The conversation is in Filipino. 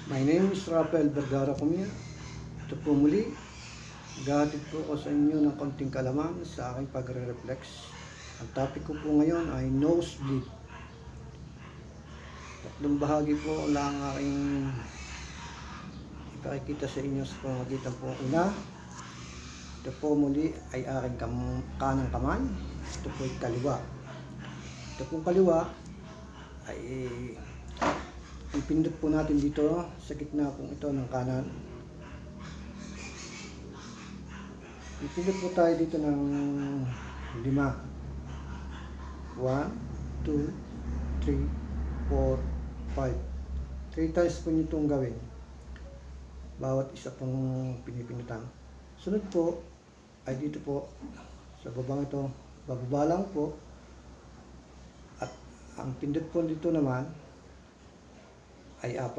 My name is Rafael Vergara Comia. Ito po muli, gahatid po ako sa inyo ng konting kalaman sa aking pagre-reflex. Ang topic ko po ngayon ay nosebleed. Tatlong bahagi po lang aking ipakikita sa inyo sa pamamagitan po. Una, ito po muli ay aking kanang kamay. Ito po ay kaliwa. Ito pong kaliwa ay ipindot po natin dito sa gitna pong ito ng kanan. Ipindot po tayo dito ng 5. 1, 2, 3, 4, 5. 3 times po nyo itong gawin. Bawat isa pong pinipindutan. Sunod po ay dito po sa babang ito. Bababa lang po. At ang pindot po dito naman ay 4.